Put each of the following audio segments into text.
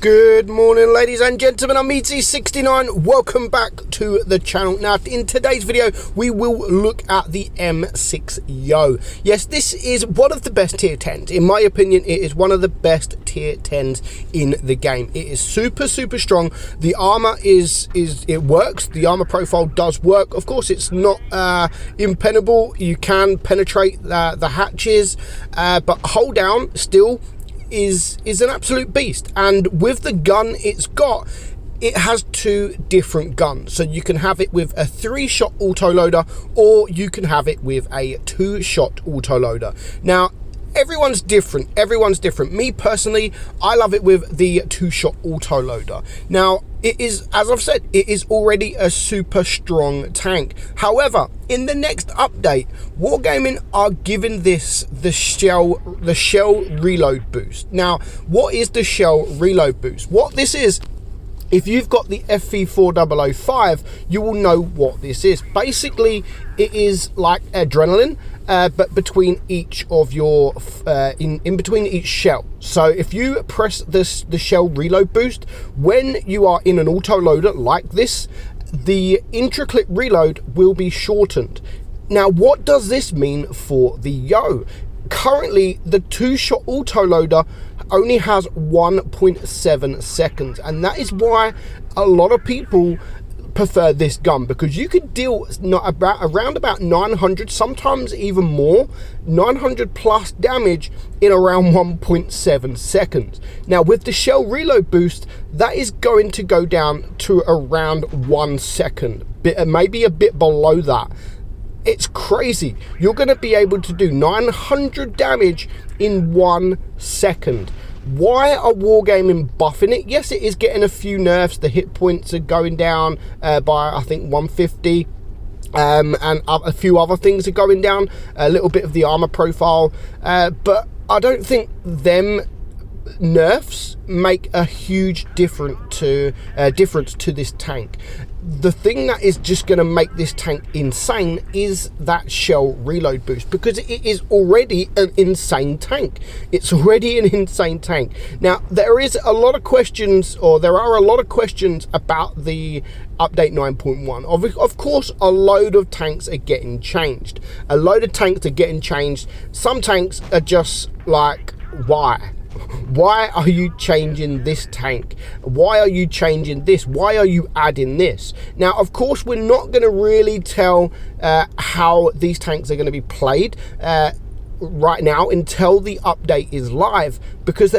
Good morning, ladies and gentlemen. I'm meadsy69. Welcome back to the channel. Now, in today's video, we will look at the M6 Yo. Yes, this is one of the best tier 10s. In my opinion, it is one of the best tier 10s in the game. It is super strong. The armor it works. The armor profile does work. Of course, it's not impenetrable. You can penetrate the hatches, but hold down still is an absolute beast. And with the gun it's got, it has two different guns, so you can have it with a 3-shot autoloader or you can have it with a 2-shot autoloader. Now everyone's different. Me personally, I love it with the 2-shot autoloader. Now it is, as I've said, it is already a super strong tank. However, in the next update, Wargaming are giving this the shell reload boost. Now, what is the shell reload boost? What this is, if you've got the FV4005, you will know what this is. Basically, it is like adrenaline, but between each of your in between each shell. So if you press the shell reload boost when you are in an autoloader like this, the intra-clip reload will be shortened. Now, what does this mean for the Yo? Currently, the 2-shot autoloader only has 1.7 seconds, and that is why a lot of people prefer this gun, because you could deal around about 900, sometimes even more, 900 plus damage in around 1.7 seconds. Now with the shell reload boost, that is going to go down to around 1 second, maybe a bit below that. It's crazy. You're going to be able to do 900 damage in 1 second. Why are Wargaming buffing it? Yes, it is getting a few nerfs. The hit points are going down by, I think, 150. And a few other things are going down. A little bit of the armor profile. But I don't think them nerfs make a huge difference to this tank. The thing that is just going to make this tank insane is that shell reload boost, because it is already an insane tank. It's already an insane tank. Now there are a lot of questions about the update 9.1. Of course, a load of tanks are getting changed. Some tanks are just like, why? Why are you changing this tank? Why are you changing this? Why are you adding this? Now, of course, we're not going to really tell how these tanks are going to be played right now until the update is live, because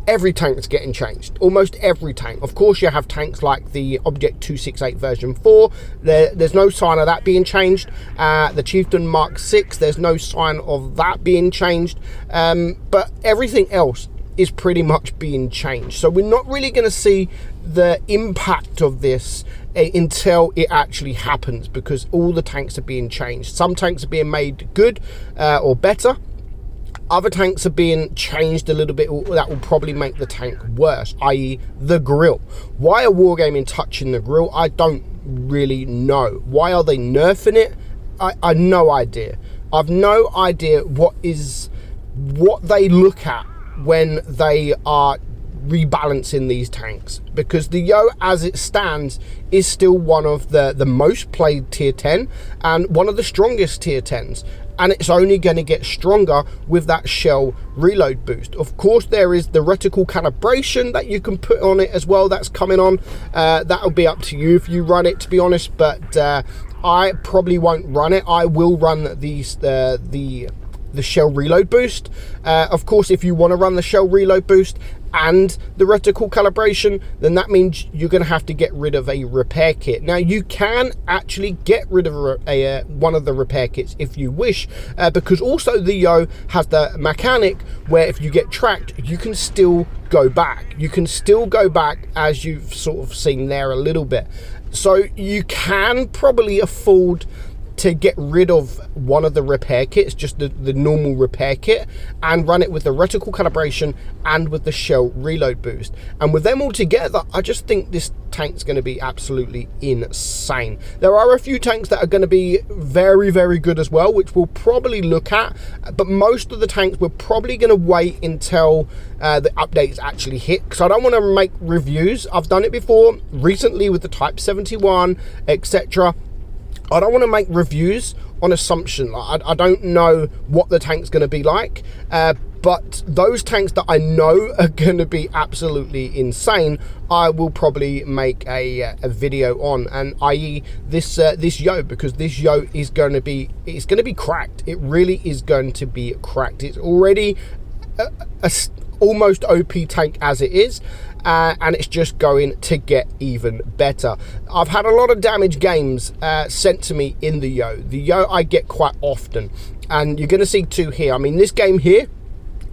every tank is getting changed. Almost every tank. Of course, you have tanks like the Object 268 version 4. There's no sign of that being changed. The Chieftain Mark 6, there's no sign of that being changed. But everything else is pretty much being changed. So we're not really going to see the impact of this until it actually happens, because all the tanks are being changed. Some tanks are being made good or better. Other tanks are being changed a little bit that will probably make the tank worse, i.e. the grill. Why are Wargaming touching the grill? I don't really know. Why are they nerfing it? I have no idea. I've no idea what they look at when they are rebalancing these tanks, because the Yo as it stands is still one of the most played tier 10 and one of the strongest tier 10s, and it's only going to get stronger with that shell reload boost. Of course, there is the reticle calibration that you can put on it as well. That's coming on. That'll be up to you if you run it, to be honest, but I probably won't run it. I will run the shell reload boost. Of course, if you want to run the shell reload boost and the reticle calibration, then that means you're going to have to get rid of a repair kit. Now, you can actually get rid of one of the repair kits if you wish, because also the Yo has the mechanic where if you get tracked, you can still go back. You can still go back, as you've sort of seen there a little bit. So you can probably afford to get rid of one of the repair kits, just the normal repair kit, and run it with the reticle calibration and with the shell reload boost. And with them all together, I just think this tank's going to be absolutely insane. There are a few tanks that are going to be very, very good as well, which we'll probably look at, but most of the tanks we're probably going to wait until the updates actually hit, because I don't want to make reviews. I've done it before recently with the Type 71, etc. I don't want to make reviews on assumption. I don't know what the tank's going to be like, but those tanks that I know are going to be absolutely insane, I will probably make a video on, and i.e. this yo, because this yo is going to be, it's going to be cracked. It really is going to be cracked. It's already a almost OP tank as it is, and it's just going to get even better. I've had a lot of damage games sent to me in the yo. The yo I get quite often, and you're going to see two here. I mean, this game here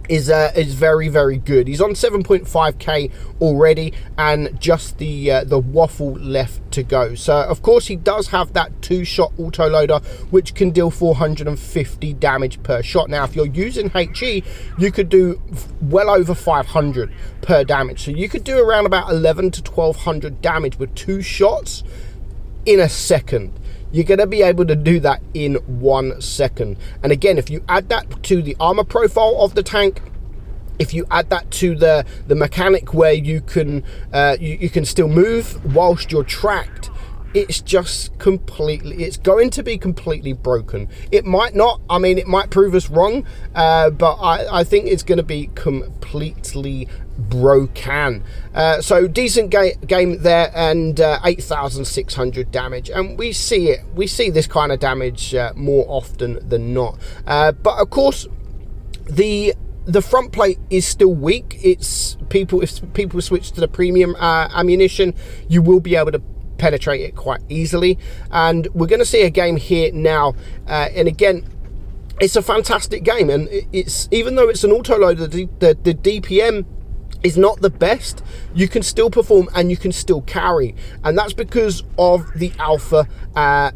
is very, very good. He's on 7.5k already, and just the waffle left to go. So of course he does have that 2-shot autoloader, which can deal 450 damage per shot. Now if you're using HE, you could do well over 500 per damage, so you could do around about 11 to 1200 damage with 2 shots in a second. You're going to be able to do that in 1 second. And again, if you add that to the armor profile of the tank, if you add that to the mechanic where you can you can still move whilst you're tracked, it's just completely, it's going to be completely broken. It might not, I mean, it might prove us wrong, but I think it's going to be completely broken. So decent game there, and 8,600 damage, and we see this kind of damage more often than not. But of course the front plate is still weak. It's if people switch to the premium ammunition, you will be able to penetrate it quite easily. And we're going to see a game here now, and again, it's a fantastic game, and it's, even though it's an autoloader, the DPM is not the best, you can still perform and you can still carry, and that's because of the alpha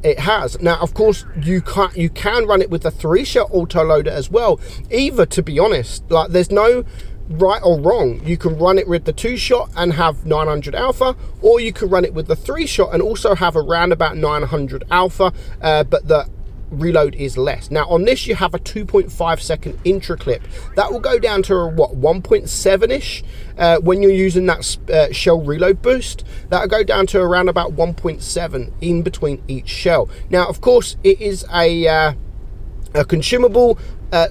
it has. Now of course you can run it with a 3-shot autoloader as well. Either, to be honest, like, there's no right or wrong. You can run it with the 2-shot and have 900 alpha, or you can run it with the 3-shot and also have around about 900 alpha, but the reload is less. Now on this you have a 2.5 second intra clip that will go down to what, 1.7ish when you're using that shell reload boost. That'll go down to around about 1.7 in between each shell. Now of course it is a consumable,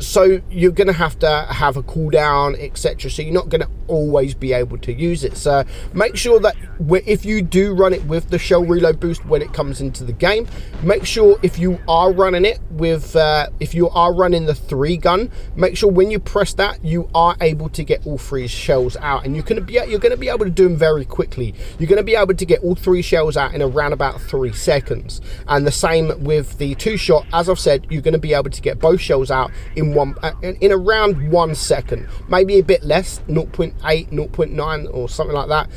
so you're going to have a cooldown, etc. So you're not going to always be able to use it. So make sure that if you do run it with the shell reload boost when it comes into the game, make sure if you are running it with if you are running the 3 gun, make sure when you press that you are able to get all 3 shells out, and you're going to be able to do them very quickly. You're going to be able to get all 3 shells out in around about 3 seconds. And the same with the 2-shot. As I've said, you're going to be able to get both shells out in around 1 second, maybe a bit less, 0.8, 0.9 or something like that.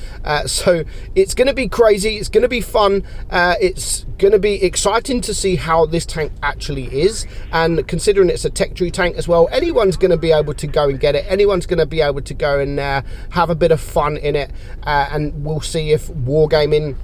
So it's going to be crazy, it's going to be fun, it's going to be exciting to see how this tank actually is, and considering it's a tech tree tank as well, anyone's going to be able to go and get it, anyone's going to be able to go and have a bit of fun in it, and we'll see if Wargaming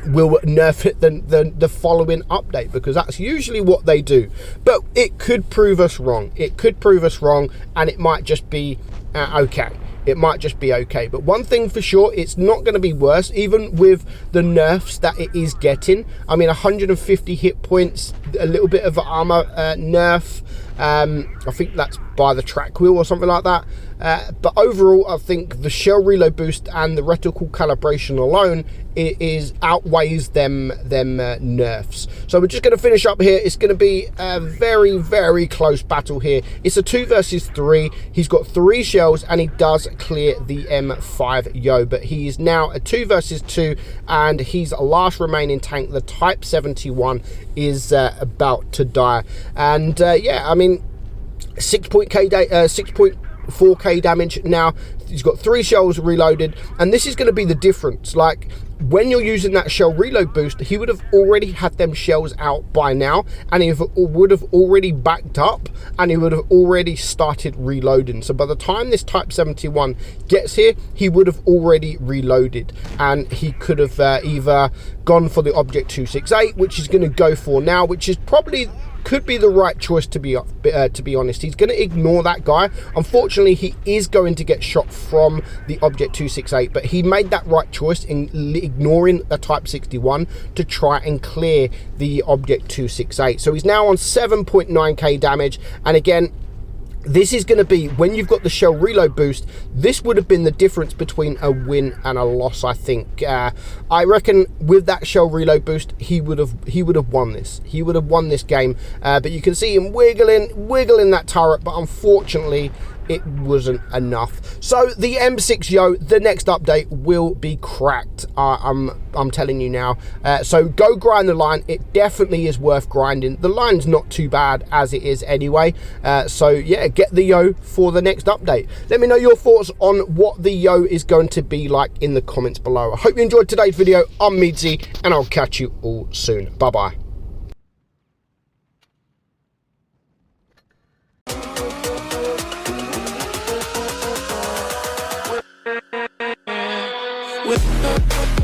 will nerf it the following update, because that's usually what they do. But it could prove us wrong, it could prove us wrong, and it might just be okay. It might just be okay. But one thing for sure, it's not going to be worse, even with the nerfs that it is getting. I mean, 150 hit points, a little bit of armor nerf. I think that's by the track wheel or something like that. But overall, I think the shell reload boost and the reticle calibration alone outweighs them nerfs. So we're just going to finish up here. It's going to be a very, very close battle here. It's a 2 versus 3. He's got 3 shells and he does clear the M5 yo, but he is now a 2 versus 2, and his last remaining tank, the Type 71, is about to die. And yeah, I mean, 6.4k damage now, he's got 3 shells reloaded, and this is going to be the difference. Like, when you're using that shell reload boost, he would have already had them shells out by now, and he would have already backed up, and he would have already started reloading. So by the time this Type 71 gets here, he would have already reloaded, and he could have either gone for the Object 268, which he's going to go for now, which is probably could be the right choice, to be honest. He's going to ignore that guy. Unfortunately, he is going to get shot from the Object 268, but he made that right choice in ignoring the Type 61 to try and clear the Object 268. So he's now on 7.9k damage, and again, this is going to be, when you've got the shell reload boost, this would have been the difference between a win and a loss, I think. I reckon with that shell reload boost, he would have won this. He would have won this game. But you can see him wiggling that turret, but unfortunately, it wasn't enough. So the M6 Yo, the next update will be cracked. I'm telling you now. So go grind the line. It definitely is worth grinding. The line's not too bad as it is anyway. So yeah, get the Yo for the next update. Let me know your thoughts on what the Yo is going to be like in the comments below. I hope you enjoyed today's video. I'm Meadsy, and I'll catch you all soon. Bye bye. With